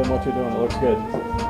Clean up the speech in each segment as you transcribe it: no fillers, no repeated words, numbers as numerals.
doing what you're doing. It looks good.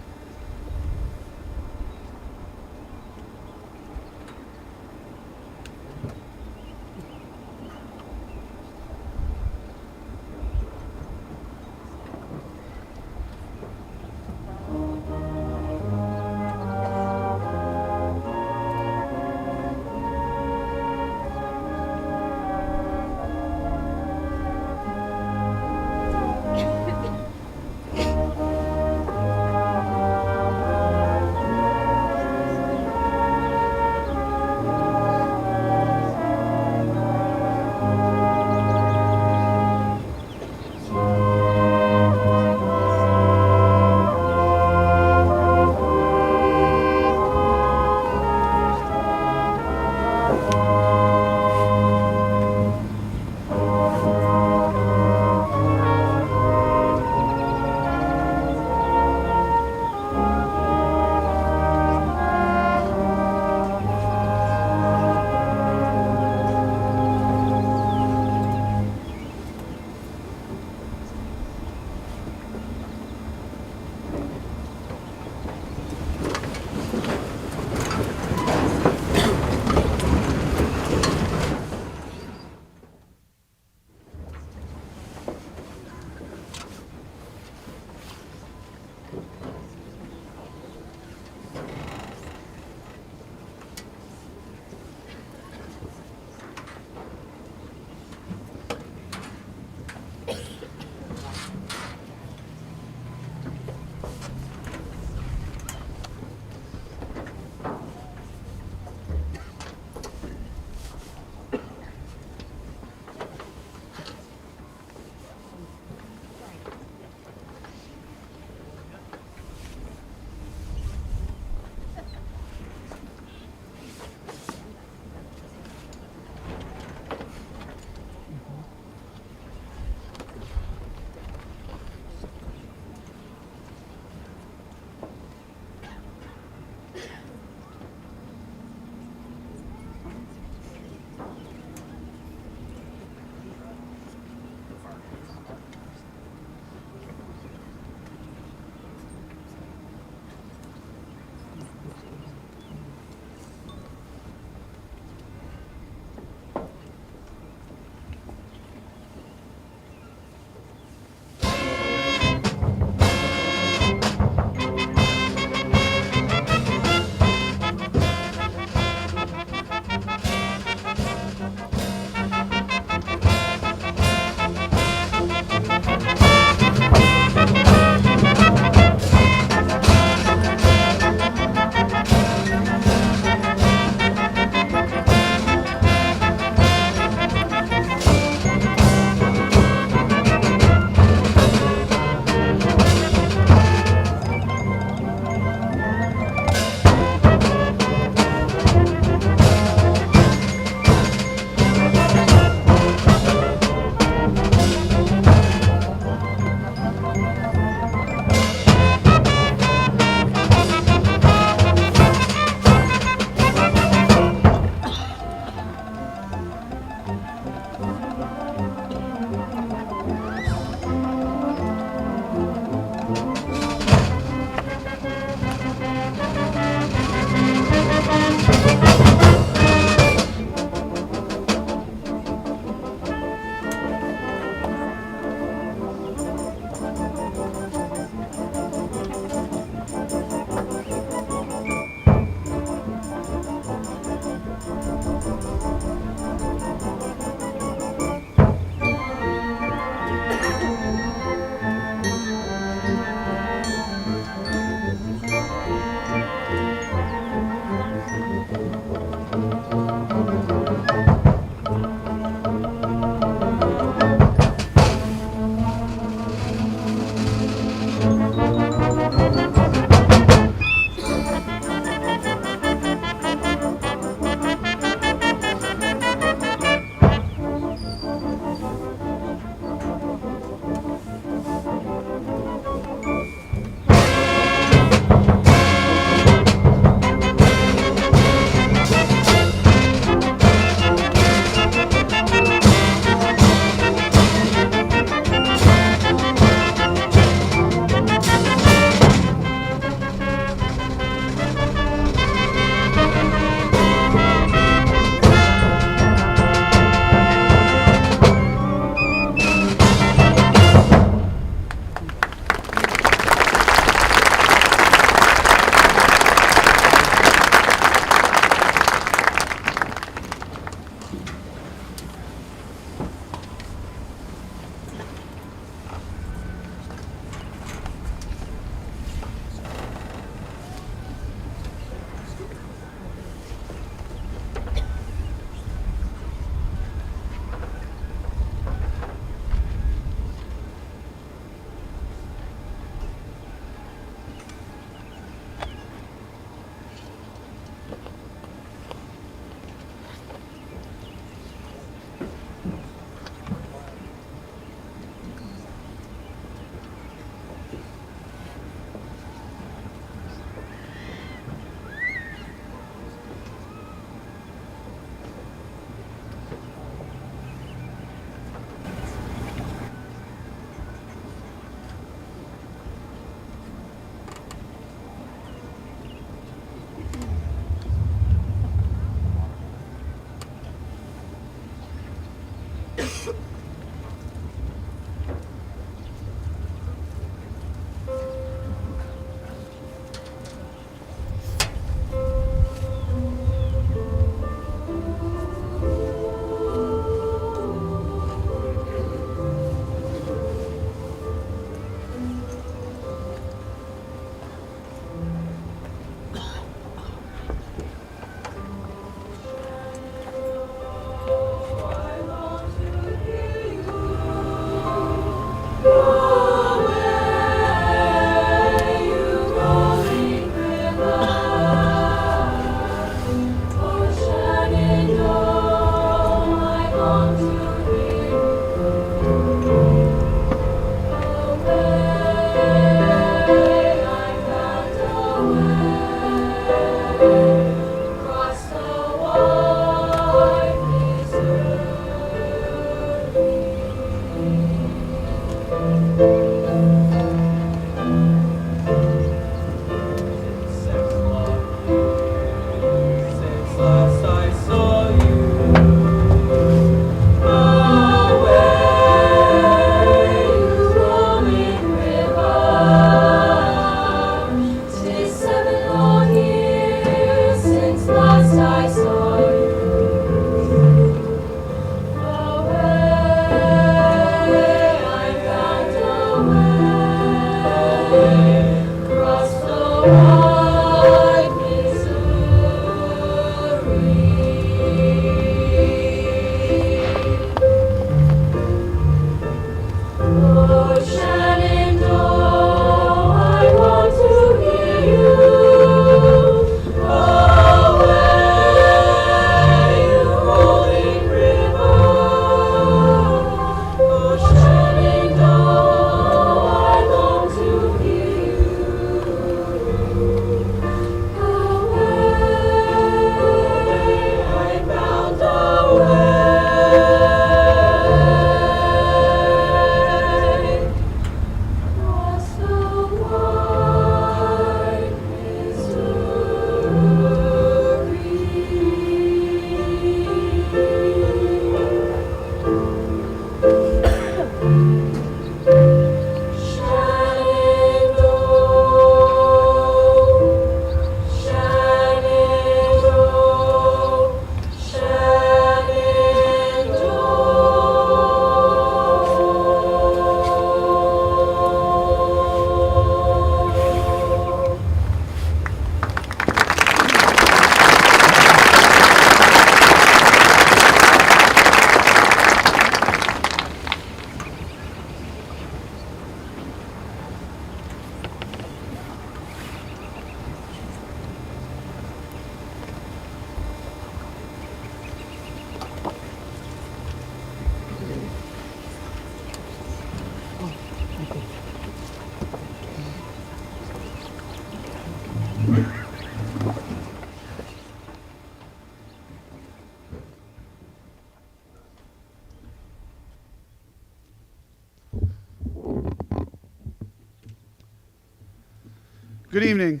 Good evening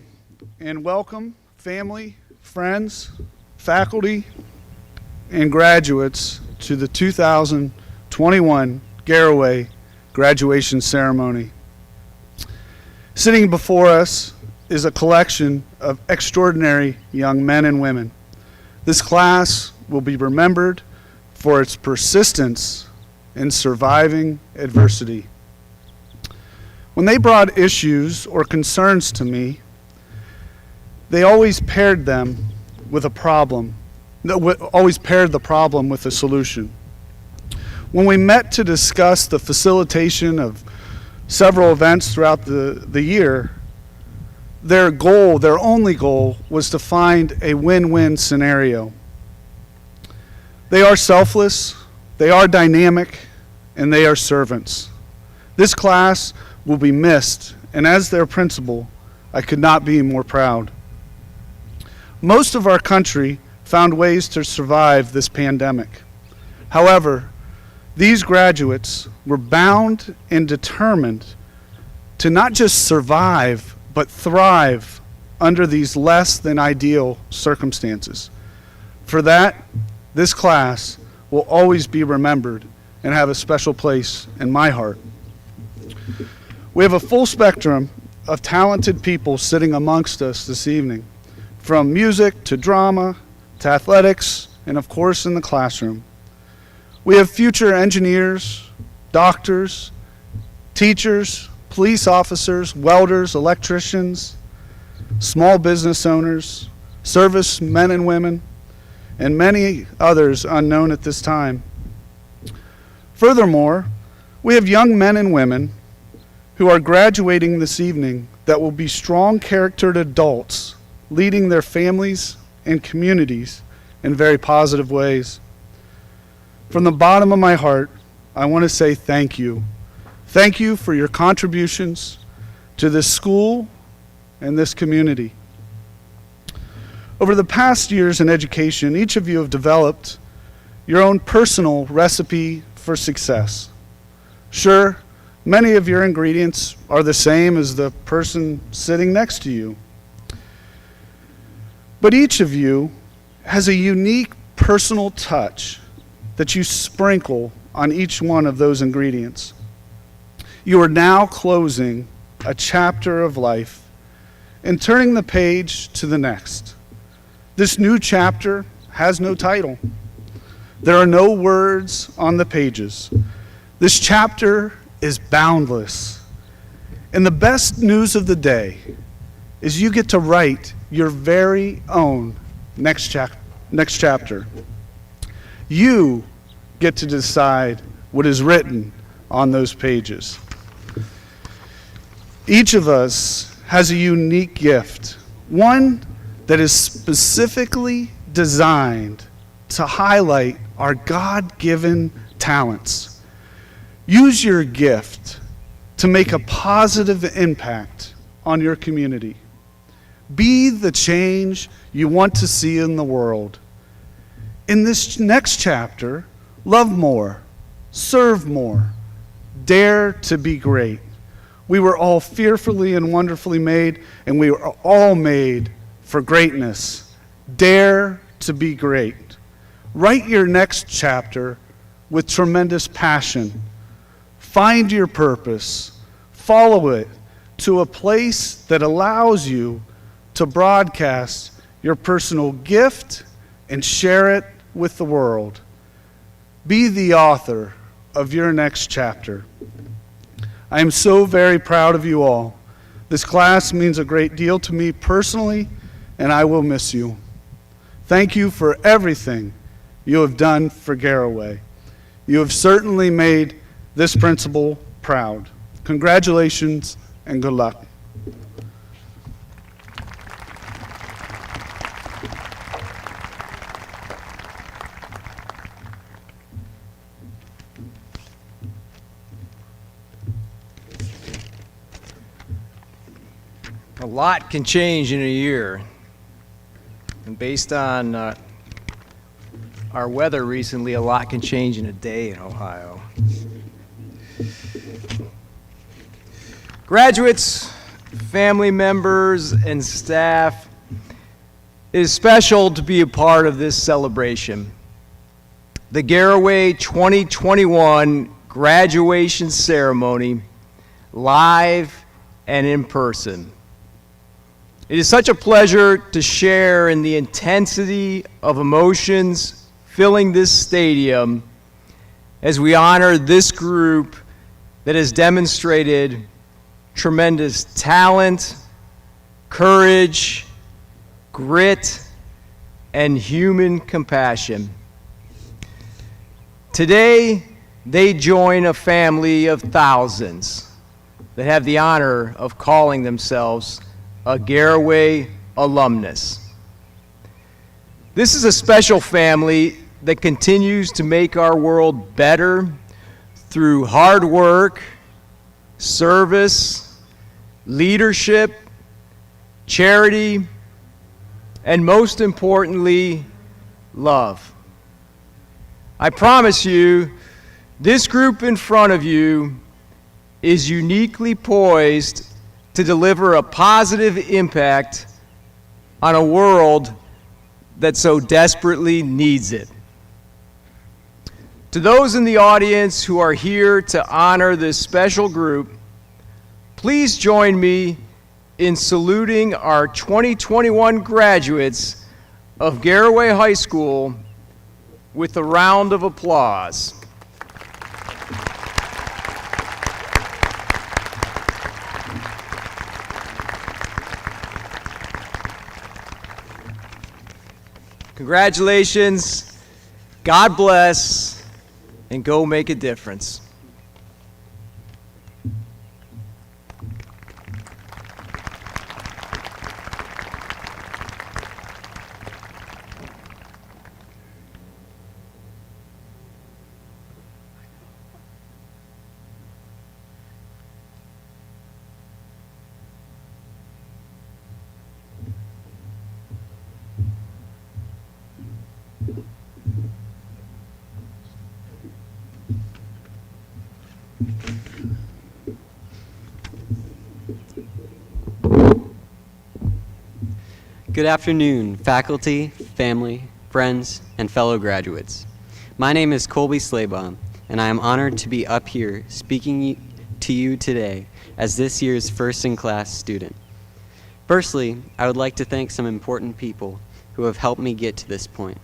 and welcome, family, friends, faculty, and graduates to the 2021 Garaway graduation ceremony. Sitting before us is a collection of extraordinary young men and women. This class will be remembered for its persistence in surviving adversity. When they brought issues or concerns to me, they always paired them with a problem, always paired the problem with a solution. When we met to discuss the facilitation of several events throughout the year, their only goal, was to find a win-win scenario. They are selfless, they are dynamic, and they are servants. This class will be missed, and as their principal, I could not be more proud. Most of our country found ways to survive this pandemic. However, these graduates were bound and determined to not just survive, but thrive under these less than ideal circumstances. For that, this class will always be remembered and have a special place in my heart. We have a full spectrum of talented people sitting amongst us this evening, from music to drama to athletics, and of course in the classroom. We have future engineers, doctors, teachers, police officers, welders, electricians, small business owners, service men and women, and many others unknown at this time. Furthermore, we have young men and women who are graduating this evening that will be strong-charactered adults, leading their families and communities in very positive ways. From the bottom of my heart, I want to say thank you. Thank you for your contributions to this school and this community. Over the past years in education, each of you have developed your own personal recipe for success. Sure, many of your ingredients are the same as the person sitting next to you. But each of you has a unique personal touch that you sprinkle on each one of those ingredients. You are now closing a chapter of life and turning the page to the next. This new chapter has no title. There are no words on the pages. This chapter is boundless. And the best news of the day is you get to write your very own next chapter. You get to decide what is written on those pages. Each of us has a unique gift, one that is specifically designed to highlight our God-given talents. Use your gift to make a positive impact on your community. Be the change you want to see in the world. In this next chapter, love more, serve more, dare to be great. We were all fearfully and wonderfully made, and we were all made for greatness. Dare to be great. Write your next chapter with tremendous passion. Find your purpose. Follow it to a place that allows you to broadcast your personal gift and share it with the world. Be the author of your next chapter. I am so very proud of you all. This class means a great deal to me personally, and I will miss you. Thank you for everything you have done for Garaway. You have certainly made this principal proud. Congratulations and good luck. A lot can change in a year. And based on our weather recently, a lot can change in a day in Ohio. Graduates, family members, and staff, it is special to be a part of this celebration. The Garaway 2021 graduation ceremony, live and in person. It is such a pleasure to share in the intensity of emotions filling this stadium as we honor this group that has demonstrated tremendous talent, courage, grit, and human compassion. Today, they join a family of thousands that have the honor of calling themselves a Garaway alumnus. This is a special family that continues to make our world better through hard work, service, leadership, charity, and most importantly, love. I promise you, this group in front of you is uniquely poised to deliver a positive impact on a world that so desperately needs it. To those in the audience who are here to honor this special group, please join me in saluting our 2021 graduates of Garaway High School with a round of applause. Congratulations, God bless, and go make a difference. Good afternoon, faculty, family, friends, and fellow graduates. My name is Colby Slaybaum, and I am honored to be up here speaking to you today as this year's first-in-class student. Firstly, I would like to thank some important people who have helped me get to this point.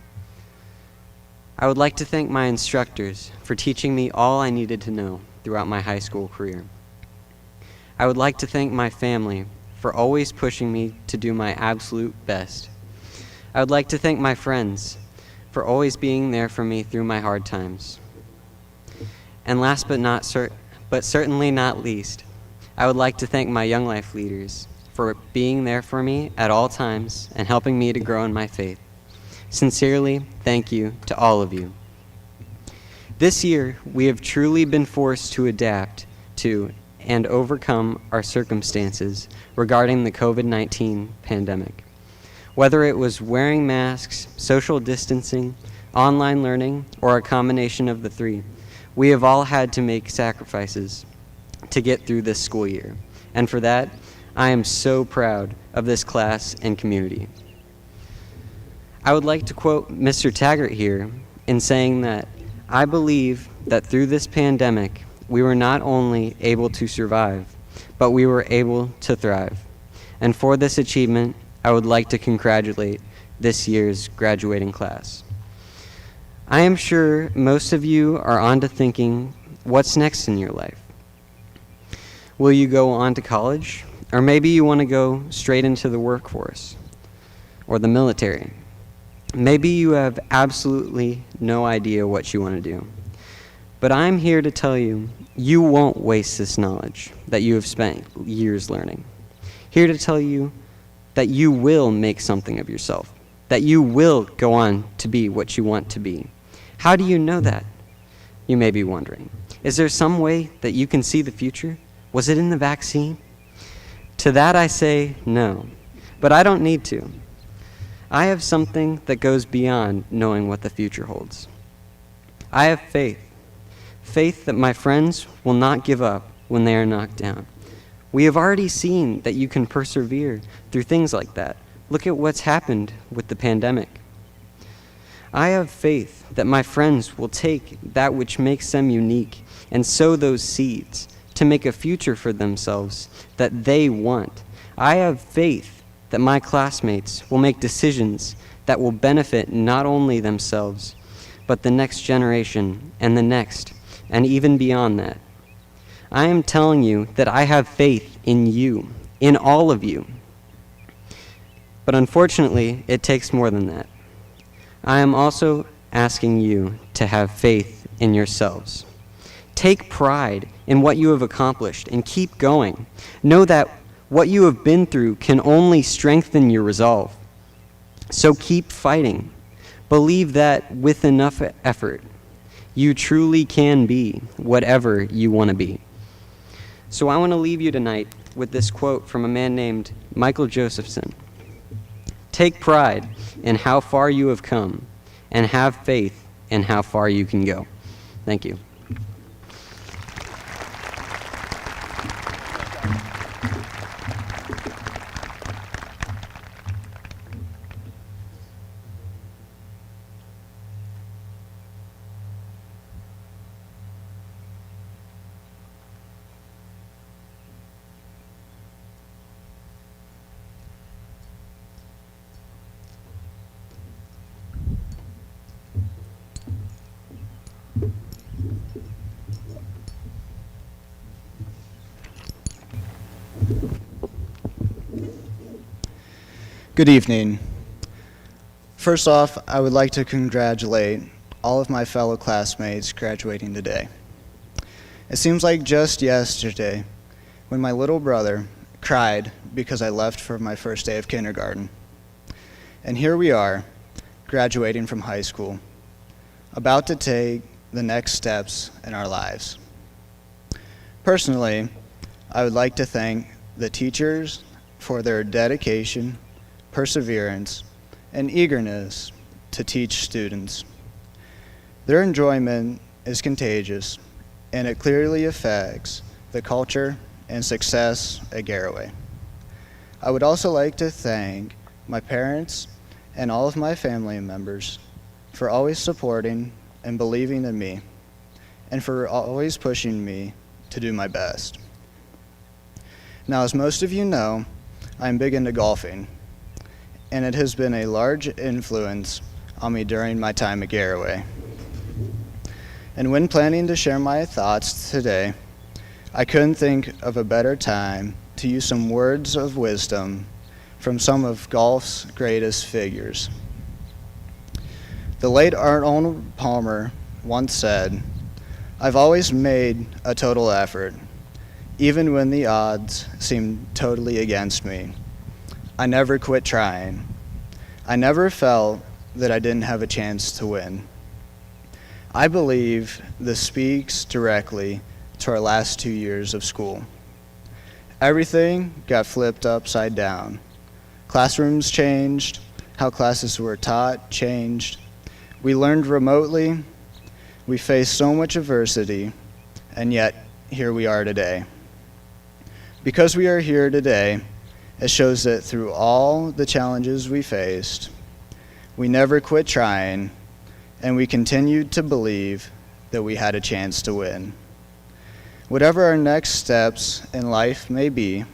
I would like to thank my instructors for teaching me all I needed to know throughout my high school career. I would like to thank my family for always pushing me to do my absolute best. I would like to thank my friends for always being there for me through my hard times. And last but certainly not least, I would like to thank my Young Life leaders for being there for me at all times and helping me to grow in my faith. Sincerely, thank you to all of you. This year, we have truly been forced to adapt to and overcome our circumstances regarding the COVID-19 pandemic. Whether it was wearing masks, social distancing, online learning, or a combination of the three, we have all had to make sacrifices to get through this school year. And for that, I am so proud of this class and community. I would like to quote Mr. Taggart here in saying that I believe that through this pandemic, we were not only able to survive, but we were able to thrive. And for this achievement, I would like to congratulate this year's graduating class. I am sure most of you are on to thinking, what's next in your life? Will you go on to college? Or maybe you want to go straight into the workforce or the military. Maybe you have absolutely no idea what you want to do. But I'm here to tell you, you won't waste this knowledge that you have spent years learning. Here to tell you that you will make something of yourself, that you will go on to be what you want to be. How do you know that? You may be wondering. Is there some way that you can see the future? Was it in the vaccine? To that I say no, but I don't need to. I have something that goes beyond knowing what the future holds. I have faith. Faith that my friends will not give up when they are knocked down. We have already seen that you can persevere through things like that. Look at what's happened with the pandemic. I have faith that my friends will take that which makes them unique and sow those seeds to make a future for themselves that they want. I have faith that my classmates will make decisions that will benefit not only themselves, but the next generation and the next, and even beyond that. I am telling you that I have faith in you, in all of you. But unfortunately, it takes more than that. I am also asking you to have faith in yourselves. Take pride in what you have accomplished and keep going. Know that what you have been through can only strengthen your resolve. So keep fighting. Believe that with enough effort, you truly can be whatever you want to be. So I want to leave you tonight with this quote from a man named Michael Josephson. Take pride in how far you have come, and have faith in how far you can go. Thank you. Good evening. First off, I would like to congratulate all of my fellow classmates graduating today. It seems like just yesterday when my little brother cried because I left for my first day of kindergarten. And here we are, graduating from high school, about to take the next steps in our lives. Personally, I would like to thank the teachers for their dedication, perseverance, and eagerness to teach students. Their enjoyment is contagious, and it clearly affects the culture and success at Garaway. I would also like to thank my parents and all of my family members for always supporting and believing in me, and for always pushing me to do my best. Now, as most of you know, I'm big into golfing, and it has been a large influence on me during my time at Garaway. And when planning to share my thoughts today, I couldn't think of a better time to use some words of wisdom from some of golf's greatest figures. The late Arnold Palmer once said, "I've always made a total effort, even when the odds seemed totally against me. I never quit trying. I never felt that I didn't have a chance to win." I believe this speaks directly to our last 2 years of school. Everything got flipped upside down. Classrooms changed, how classes were taught changed. We learned remotely. We faced so much adversity, and yet here we are today. Because we are here today, it shows that through all the challenges we faced, we never quit trying, and we continued to believe that we had a chance to win. Whatever our next steps in life may be,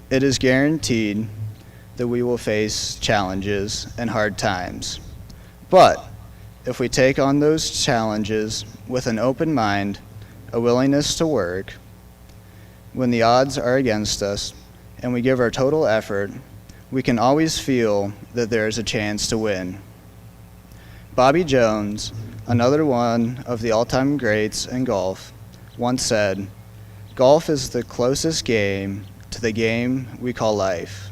it is guaranteed that we will face challenges and hard times. But if we take on those challenges with an open mind, a willingness to work, when the odds are against us, and we give our total effort, we can always feel that there is a chance to win. Bobby Jones, another one of the all-time greats in golf, once said, "Golf is the closest game to the game we call life.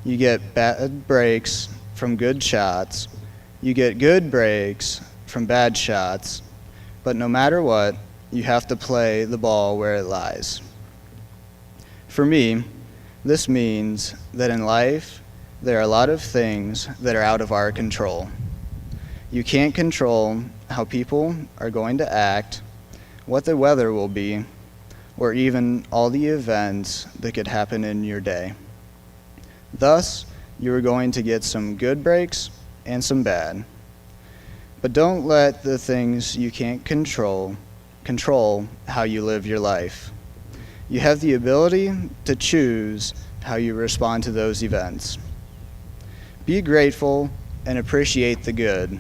You get bad breaks from good shots, you get good breaks from bad shots, but no matter what, you have to play the ball where it lies." For me, this means that in life, there are a lot of things that are out of our control. You can't control how people are going to act, what the weather will be, or even all the events that could happen in your day. Thus, you are going to get some good breaks and some bad. But don't let the things you can't control how you live your life. You have the ability to choose how you respond to those events. Be grateful and appreciate the good,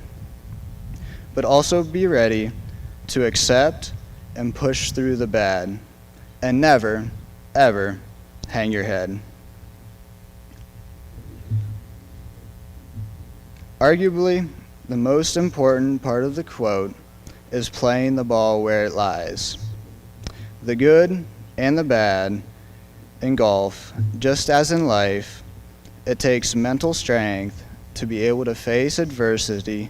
but also be ready to accept and push through the bad, and never, ever hang your head. Arguably, the most important part of the quote is playing the ball where it lies. The good and the bad in golf, just as in life, it takes mental strength to be able to face adversity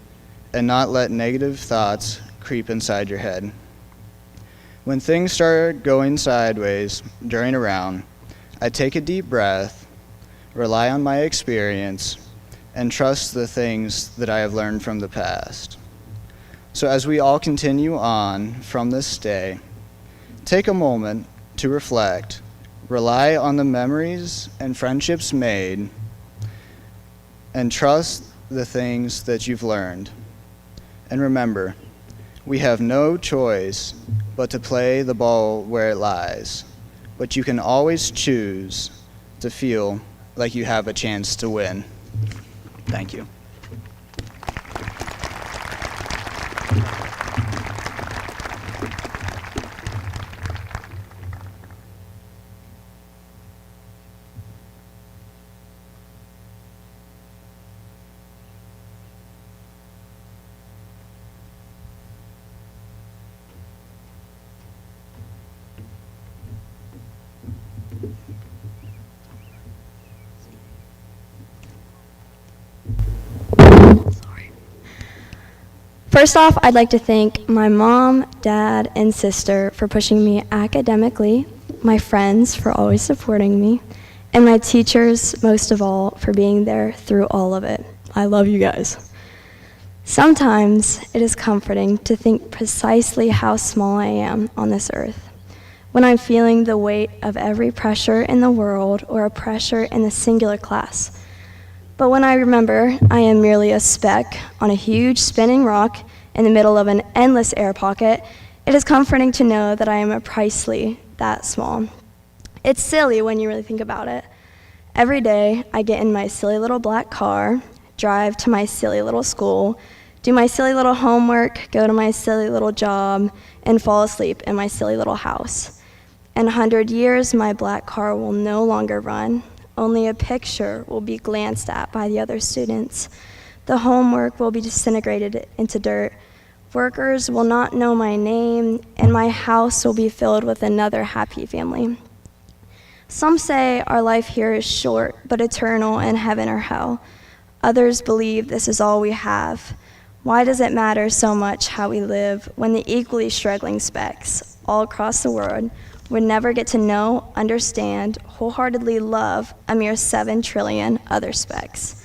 and not let negative thoughts creep inside your head. When things start going sideways during a round, I take a deep breath, rely on my experience, and trust the things that I have learned from the past. So as we all continue on from this day, take a moment to reflect, rely on the memories and friendships made, and trust the things that you've learned. And remember, we have no choice but to play the ball where it lies, but you can always choose to feel like you have a chance to win. Thank you. First off, I'd like to thank my mom, dad, and sister for pushing me academically, my friends for always supporting me, and my teachers, most of all, for being there through all of it. I love you guys. Sometimes it is comforting to think precisely how small I am on this earth. When I'm feeling the weight of every pressure in the world or a pressure in the singular class. But when I remember I am merely a speck on a huge spinning rock in the middle of an endless air pocket, it is comforting to know that I am precisely that small. It's silly when you really think about it. Every day I get in my silly little black car, drive to my silly little school, do my silly little homework, go to my silly little job, and fall asleep in my silly little house. In 100 years, my black car will no longer run. Only a picture will be glanced at by the other students. The homework will be disintegrated into dirt. Workers will not know my name, and my house will be filled with another happy family. Some say our life here is short, but eternal in heaven or hell. Others believe this is all we have. Why does it matter so much how we live when the equally struggling specks all across the world would never get to know, understand, wholeheartedly love a mere 7 trillion other specks?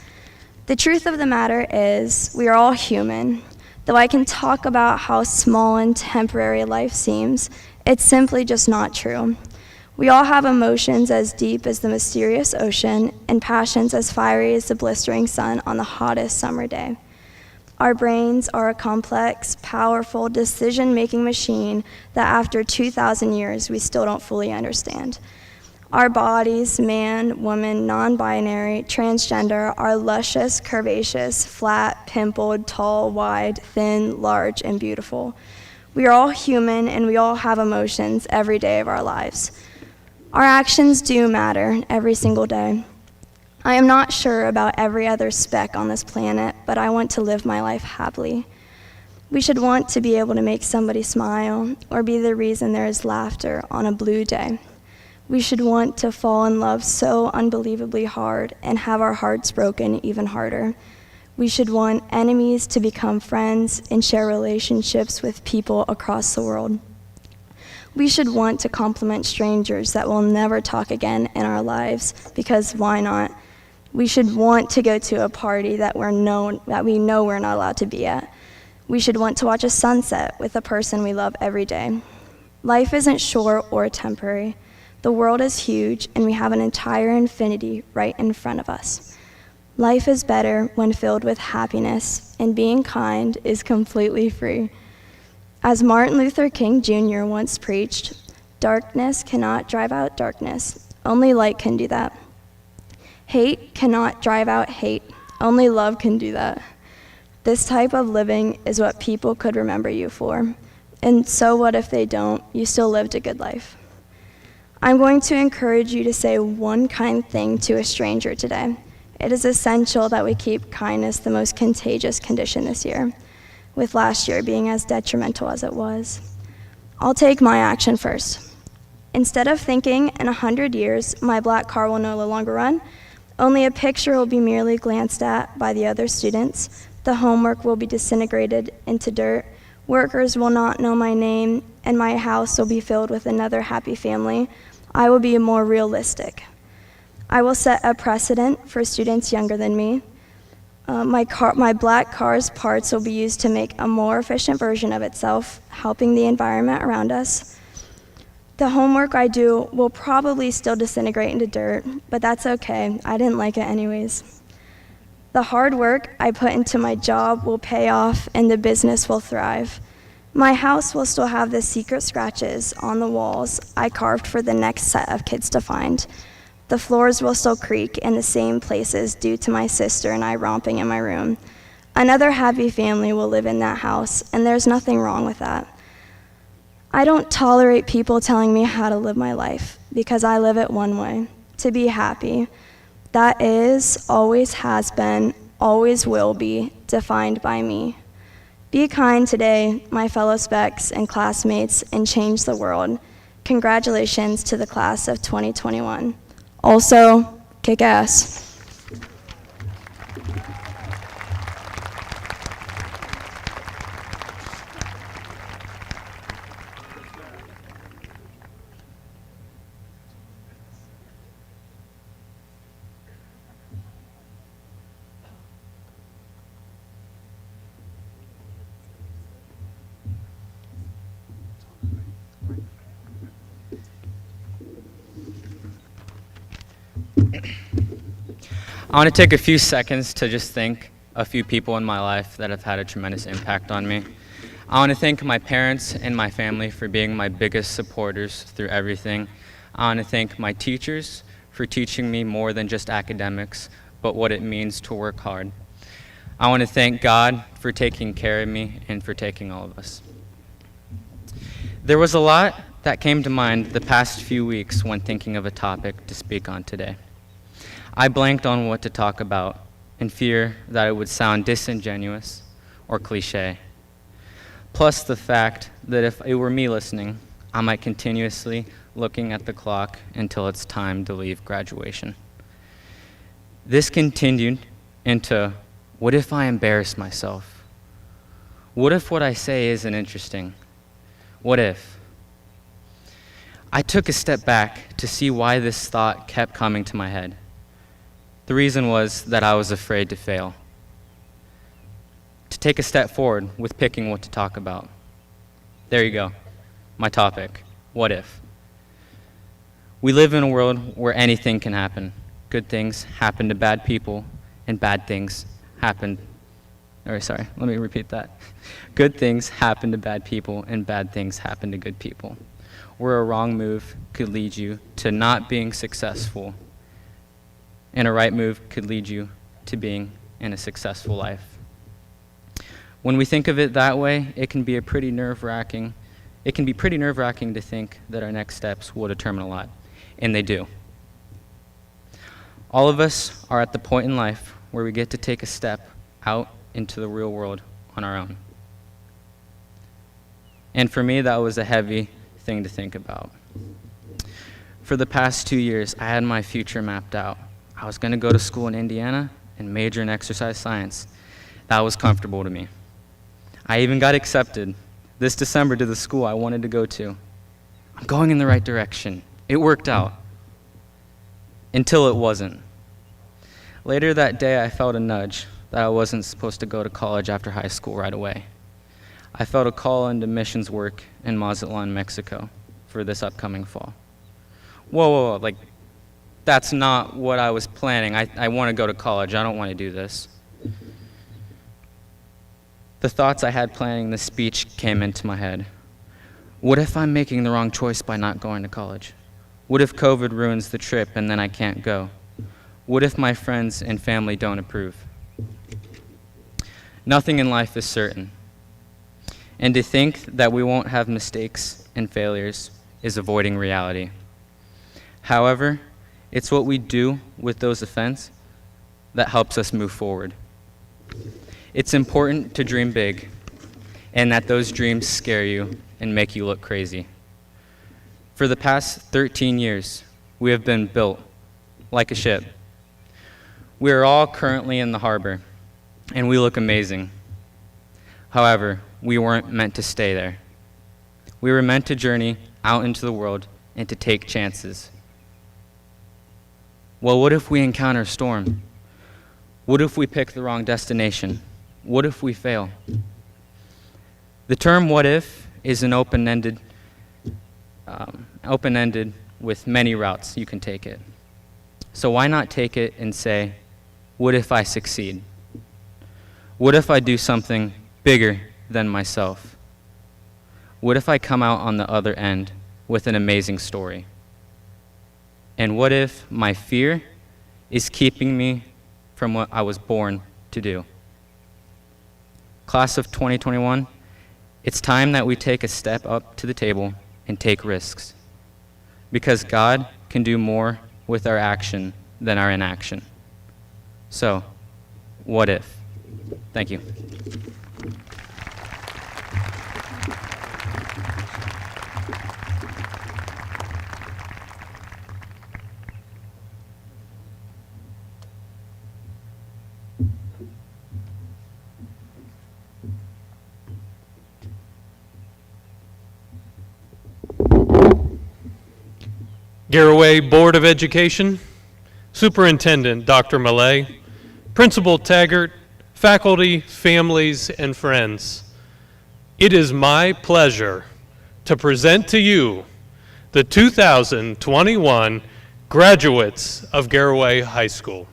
The truth of the matter is, we are all human. Though I can talk about how small and temporary life seems, It's simply just not true. We all have emotions as deep as the mysterious ocean and passions as fiery as the blistering sun on the hottest summer day. Our brains are a complex, powerful, decision-making machine that after 2,000 years we still don't fully understand. Our bodies, man, woman, non-binary, transgender, are luscious, curvaceous, flat, pimpled, tall, wide, thin, large, and beautiful. We are all human and we all have emotions every day of our lives. Our actions do matter every single day. I am not sure about every other speck on this planet, but I want to live my life happily. We should want to be able to make somebody smile or be the reason there is laughter on a blue day. We should want to fall in love so unbelievably hard and have our hearts broken even harder. We should want enemies to become friends and share relationships with people across the world. We should want to compliment strangers that will never talk again in our lives, because why not? We should want to go to a party that we know we're not allowed to be at. We should want to watch a sunset with a person we love every day. Life isn't short or temporary. The world is huge, and we have an entire infinity right in front of us. Life is better when filled with happiness, and being kind is completely free. As Martin Luther King Jr. once preached, darkness cannot drive out darkness. Only light can do that. Hate cannot drive out hate. Only love can do that. This type of living is what people could remember you for. And so what if they don't? You still lived a good life. I'm going to encourage you to say one kind thing to a stranger today. It is essential that we keep kindness the most contagious condition this year, with last year being as detrimental as it was. I'll take my action first. Instead of thinking in 100 years my black car will no longer run, only a picture will be merely glanced at by the other students, the homework will be disintegrated into dirt, workers will not know my name, and my house will be filled with another happy family, I will be more realistic. I will set a precedent for students younger than me. My black car's parts will be used to make a more efficient version of itself, helping the environment around us. The homework I do will probably still disintegrate into dirt, but that's okay. I didn't like it anyways. The hard work I put into my job will pay off and the business will thrive. My house will still have the secret scratches on the walls I carved for the next set of kids to find. The floors will still creak in the same places due to my sister and I romping in my room. Another happy family will live in that house, and there's nothing wrong with that. I don't tolerate people telling me how to live my life, because I live it one way, to be happy. That is, always has been, always will be, defined by me. Be kind today, my fellow specs and classmates, and change the world. Congratulations to the class of 2021. Also, kick ass. I want to take a few seconds to just thank a few people in my life that have had a tremendous impact on me. I want to thank my parents and my family for being my biggest supporters through everything. I want to thank my teachers for teaching me more than just academics, but what it means to work hard. I want to thank God for taking care of me and for taking all of us. There was a lot that came to mind the past few weeks when thinking of a topic to speak on today. I blanked on what to talk about in fear that it would sound disingenuous or cliche. Plus the fact that if it were me listening, I might continuously looking at the clock until it's time to leave graduation. This continued into, what if I embarrass myself? What if what I say isn't interesting? What if? I took a step back to see why this thought kept coming to my head. The reason was that I was afraid to fail, to take a step forward with picking what to talk about. There you go, my topic, what if? We live in a world where anything can happen. Good things happen to bad people, and bad things happen. Let me repeat that. Good things happen to bad people, and bad things happen to good people. Where a wrong move could lead you to not being successful, and a right move could lead you to being in a successful life. When we think of it that way, it can be pretty nerve-wracking to think that our next steps will determine a lot, and they do. All of us are at the point in life where we get to take a step out into the real world on our own. And for me, that was a heavy thing to think about. For the past 2 years, I had my future mapped out. I was going to go to school in Indiana and major in exercise science. That was comfortable to me. I even got accepted this December to the school I wanted to go to. I'm going in the right direction. It worked out. Until it wasn't. Later that day, I felt a nudge that I wasn't supposed to go to college after high school right away. I felt a call into missions work in Mazatlan, Mexico for this upcoming fall. Whoa, like, that's not what I was planning. I want to go to college. I don't want to do this. The thoughts I had planning this speech came into my head. What if I'm making the wrong choice by not going to college? What if COVID ruins the trip and then I can't go? What if my friends and family don't approve? Nothing in life is certain. And to think that we won't have mistakes and failures is avoiding reality. However, it's what we do with those events that helps us move forward. It's important to dream big, and that those dreams scare you and make you look crazy. For the past 13 years, we have been built like a ship. We are all currently in the harbor, and we look amazing. However, we weren't meant to stay there. We were meant to journey out into the world and to take chances. Well, what if we encounter a storm? What if we pick the wrong destination? What if we fail? The term "what if" is an open-ended with many routes you can take it. So why not take it and say, what if I succeed? What if I do something bigger than myself? What if I come out on the other end with an amazing story? And what if my fear is keeping me from what I was born to do? Class of 2021, it's time that we take a step up to the table and take risks. Because God can do more with our action than our inaction. So, what if? Thank you. Garaway Board of Education, Superintendent Dr. Millay, Principal Taggart, faculty, families, and friends. It is my pleasure to present to you the 2021 graduates of Garaway High School.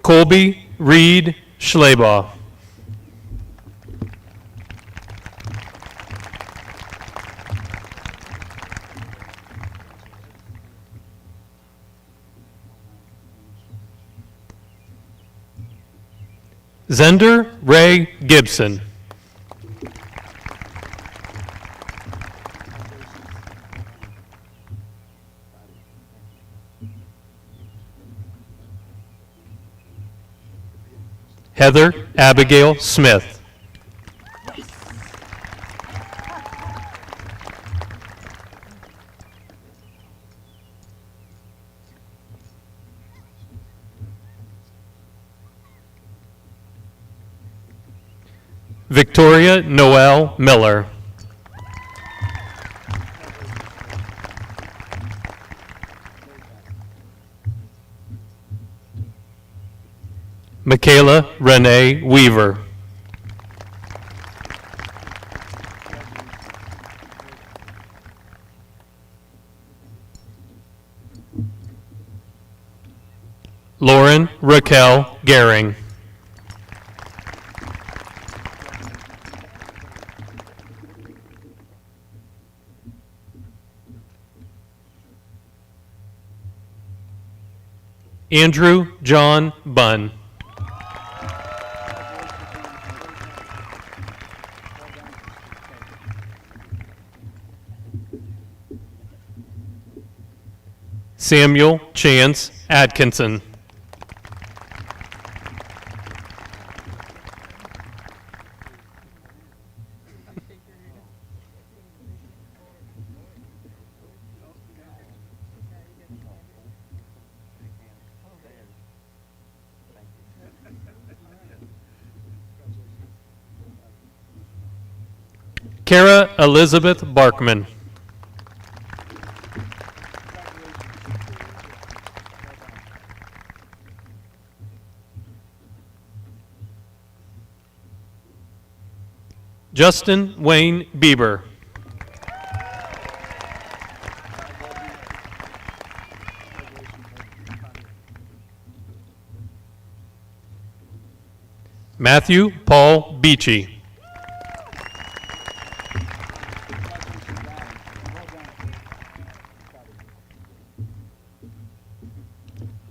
Colby Reed Schleybaugh. Zender Ray Gibson. Heather Abigail Smith. Victoria Noel Miller. Michaela Renee Weaver. Lauren Raquel Gehring. Andrew John Bunn. Samuel Chance Atkinson. Kara Elizabeth Barkman. Justin Wayne Bieber. Matthew Paul Beachy.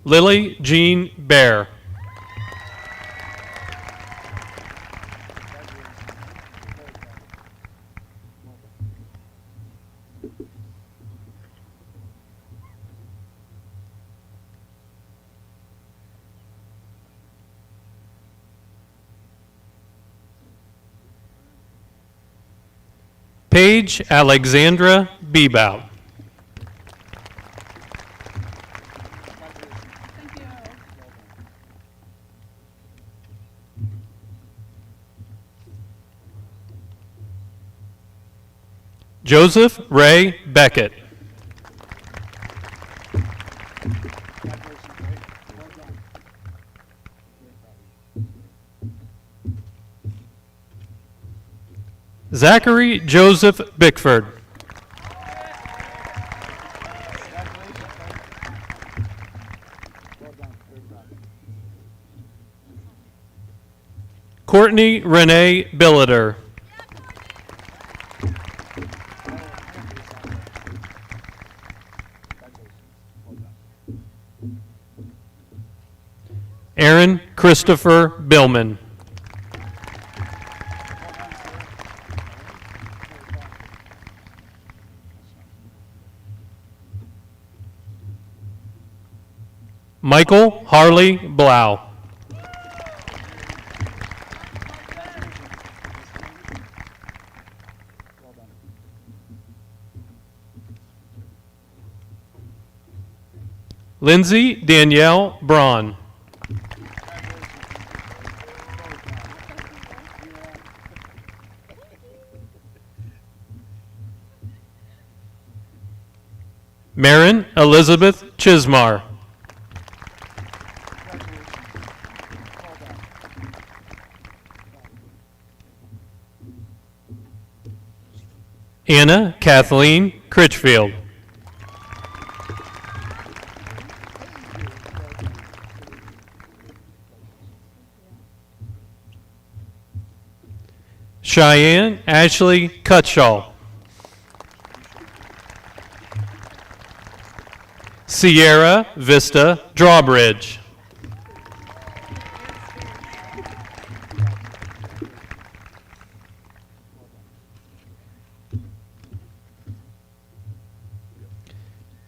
Lily Jean Bear. Paige Alexandra Bebout. Joseph Ray Beckett. Zachary Joseph Bickford. Courtney Renee Billiter. Aaron Christopher Billman. Michael Harley Blau. Lindsay Danielle Braun. Marin Elizabeth Chismar. Anna Kathleen Critchfield. Cheyenne Ashley Cutshaw. Sierra Vista Drawbridge.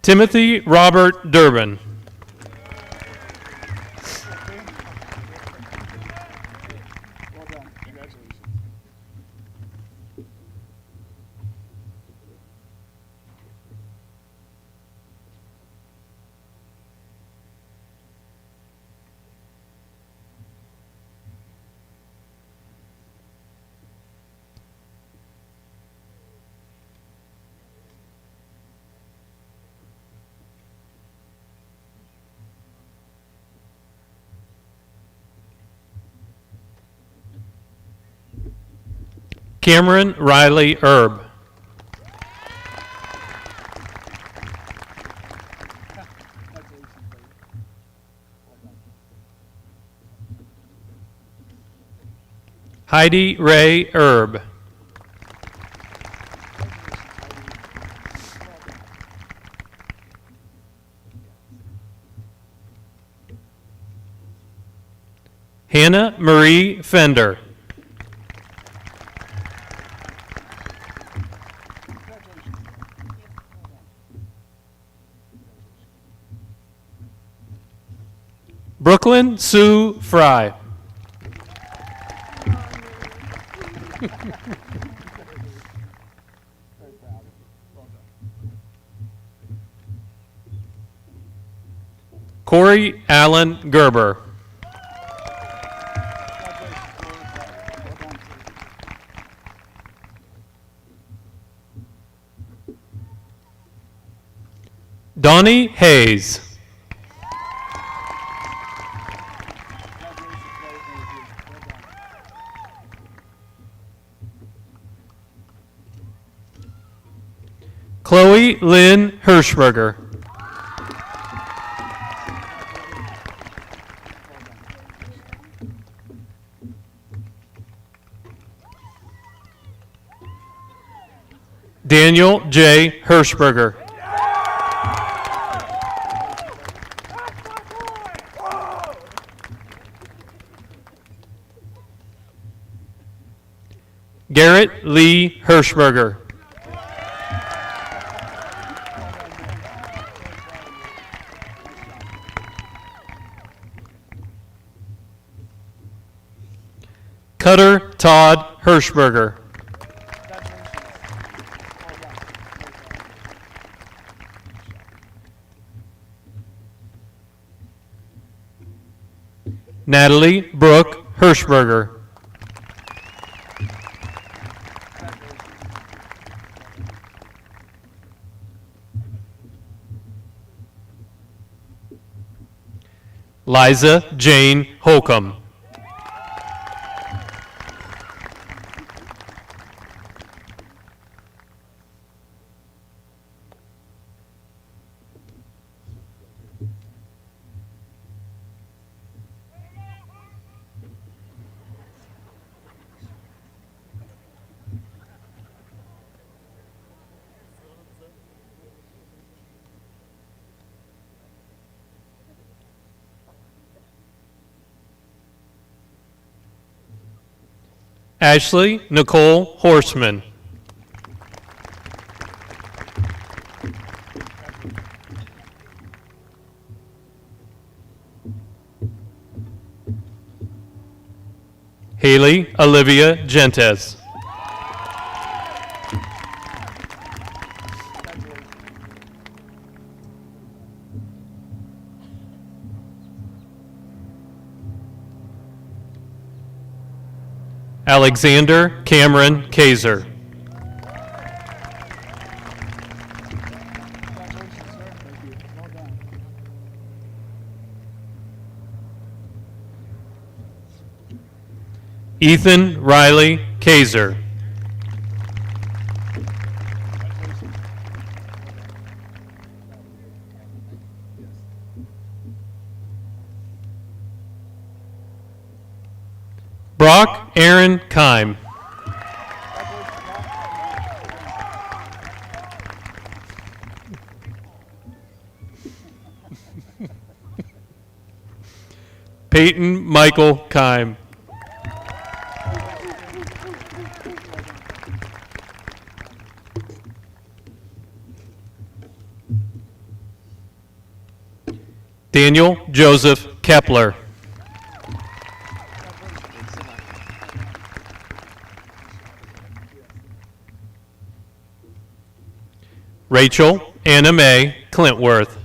Timothy Robert Durbin. Well done. Congratulations. Cameron Riley Erb. Heidi Ray Erb. Hannah Marie Fender. Brooklyn Sue Fry. Corey Allen Gerber. Donnie Hayes. Chloe Lynn Hirschberger. Daniel J. Hirschberger. Garrett Lee Hirschberger. Cutter Todd Hirschberger. Natalie Brooke Hirschberger. Liza Jane Holcomb. Ashley Nicole Horseman. Haley Olivia Gentes. Alexander Cameron Kaiser. Ethan Riley Kaiser. Brock Aaron Kime. Peyton Michael Kime. Daniel Joseph Kepler. Rachel Anna Mae Clintworth.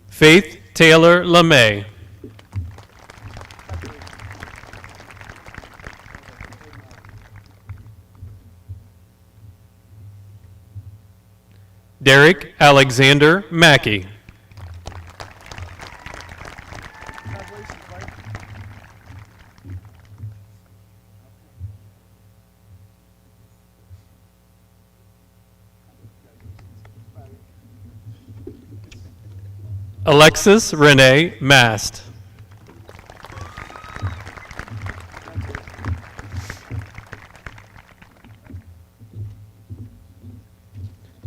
Faith Taylor LeMay. Derek Alexander Mackey. Alexis Renee Mast.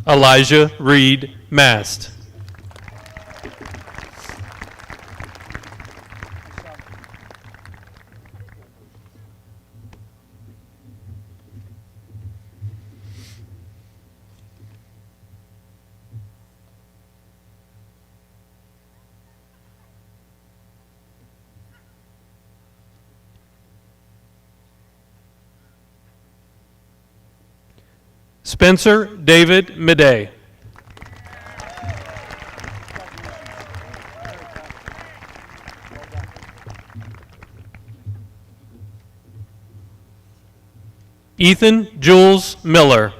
Elijah Reed Mast. Spencer David Midday. Ethan Jules Miller.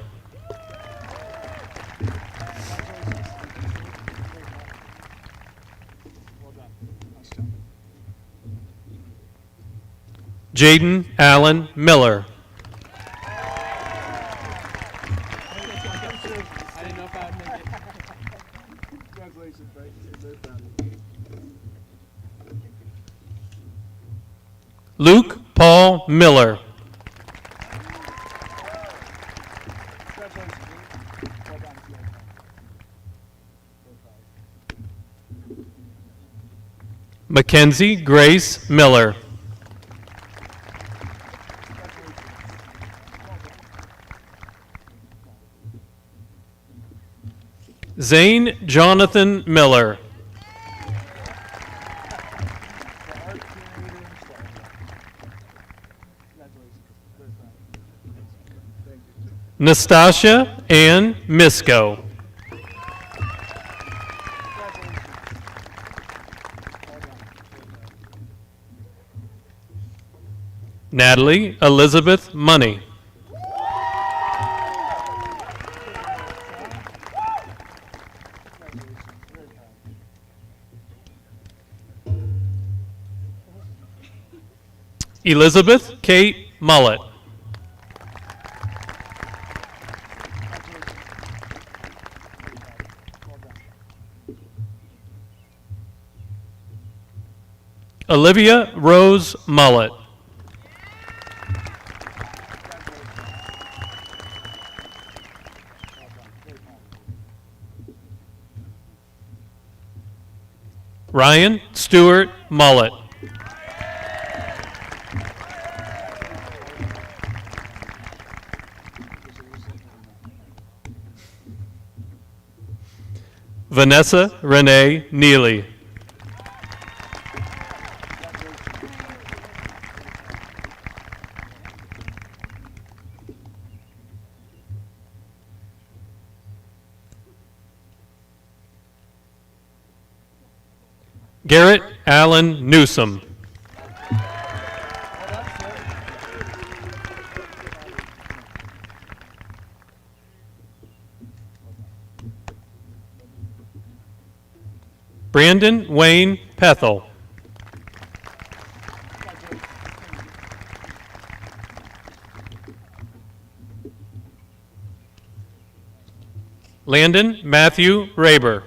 Jaden Allen Miller. Luke Paul Miller. Mackenzie Grace Miller. Zane Jonathan Miller. Nastasia Ann Misko. Natalie Elizabeth Money. Elizabeth Kate Mullet. Olivia Rose Mullet. Ryan Stewart Mullet. Vanessa Renee Neely. Garrett Allen Newsom. Brandon Wayne Pethel. Landon Matthew Raber.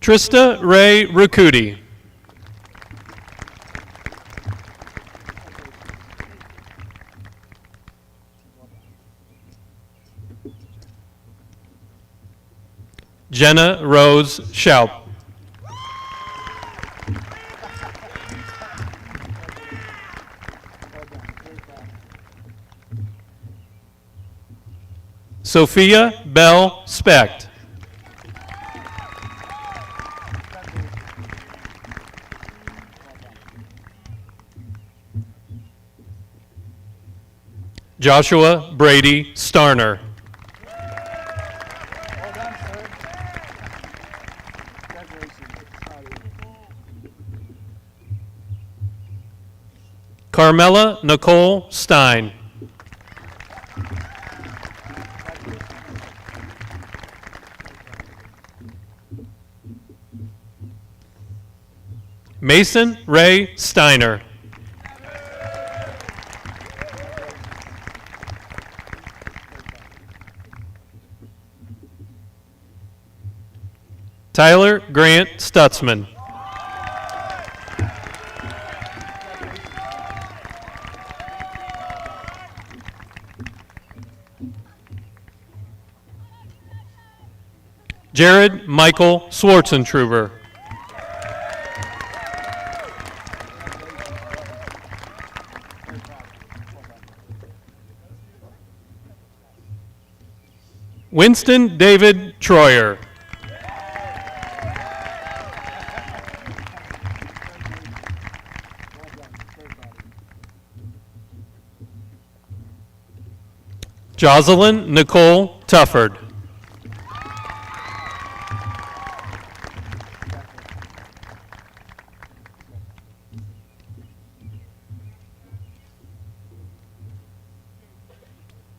Trista Ray Rucuti. Jenna Rose Schaup. Sophia Bell Specht. Joshua Brady Starner. Carmela Nicole Stein. Mason Ray Steiner. Tyler Grant Stutzman. Jared Michael Swartzentruber. Winston David Troyer. Jocelyn Nicole Tufford.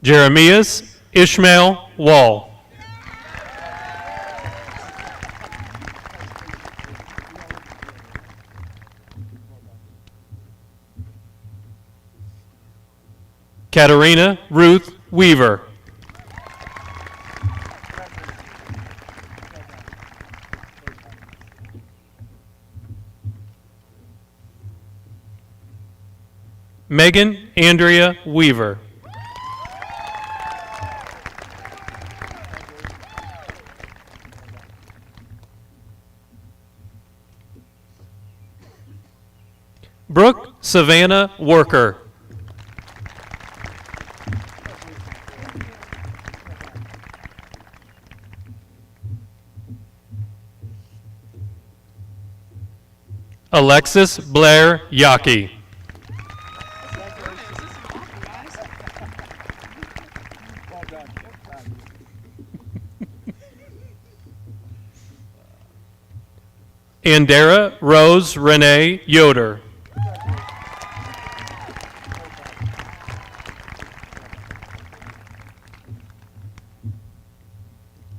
Jeremias Ishmael Wall. Katarina Ruth Weaver. Megan Andrea Weaver. Brooke Savannah Worker. Alexis Blair Yockey. Andera Rose Renee Yoder.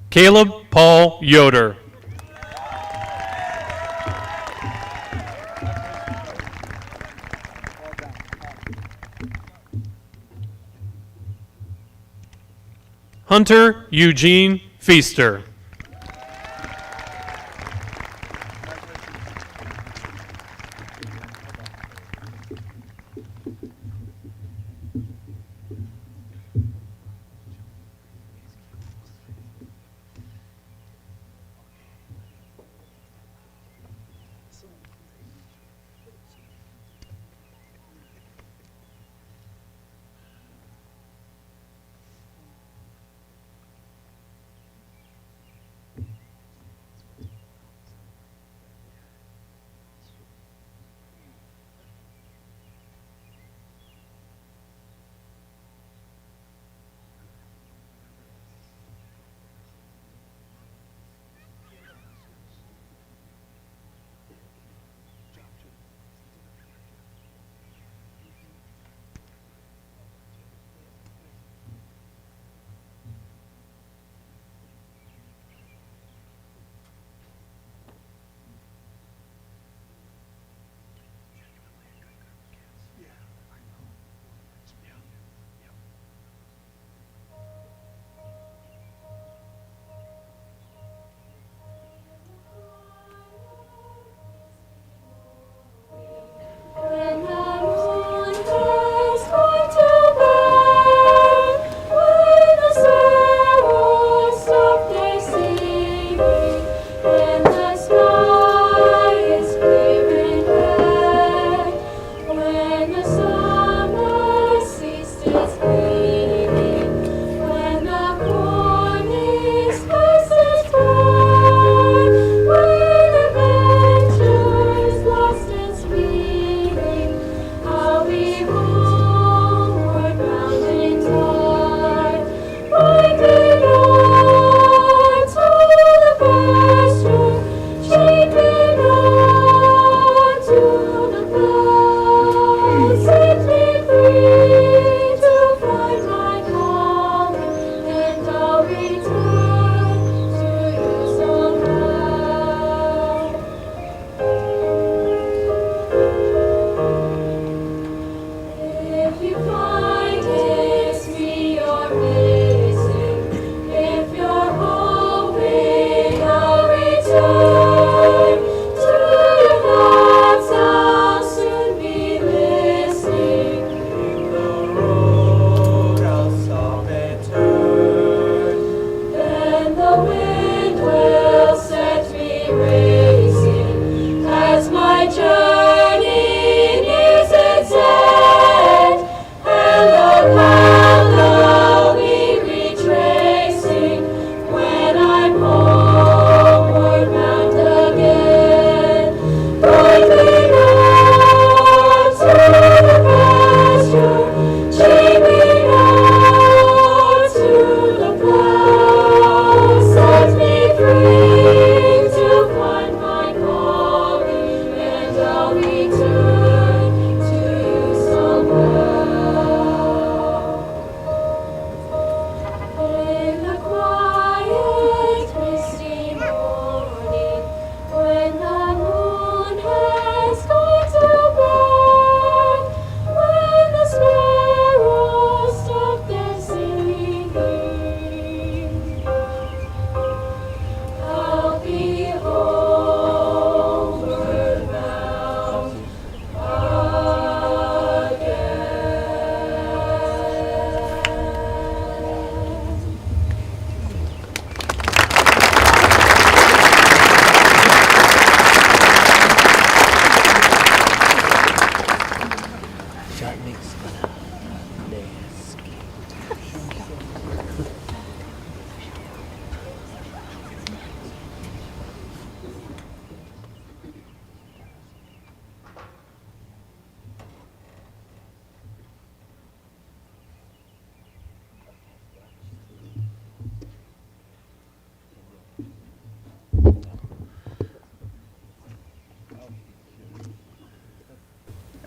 Caleb Paul Yoder. Hunter Eugene Feaster.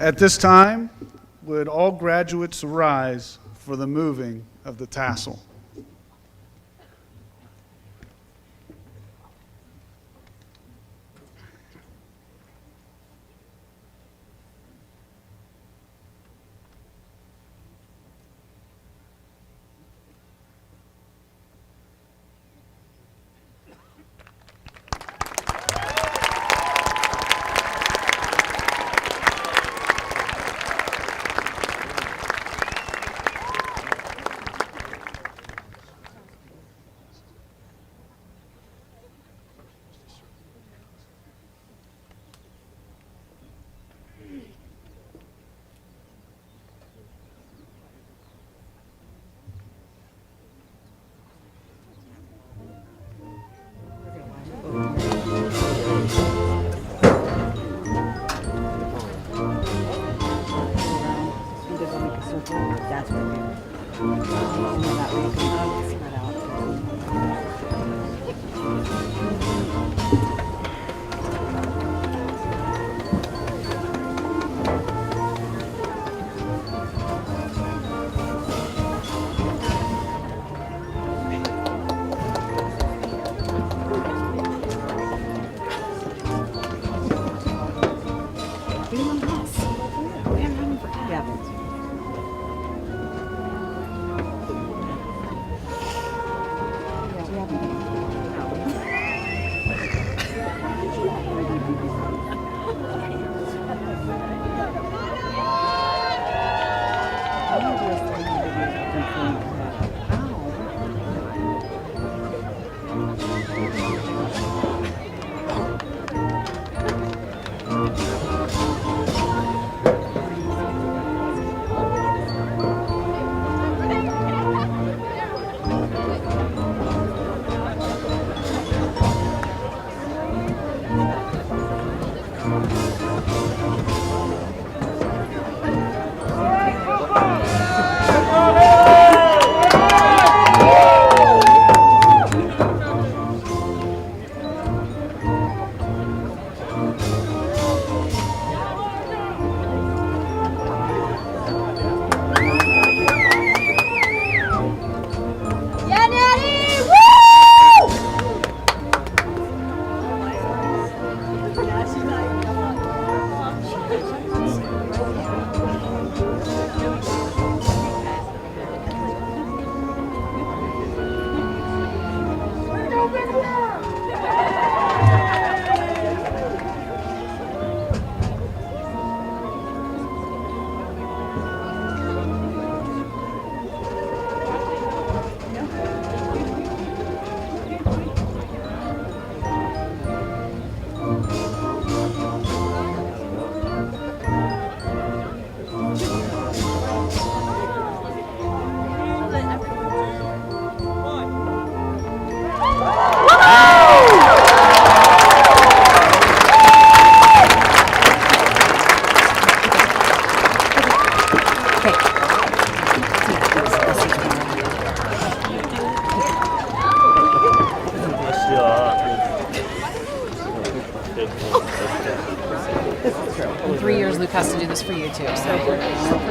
At this time, would all graduates rise for the moving of the tassel? That's what we do. That way you can spread out. In 3 years, Luke has to do this for you too. So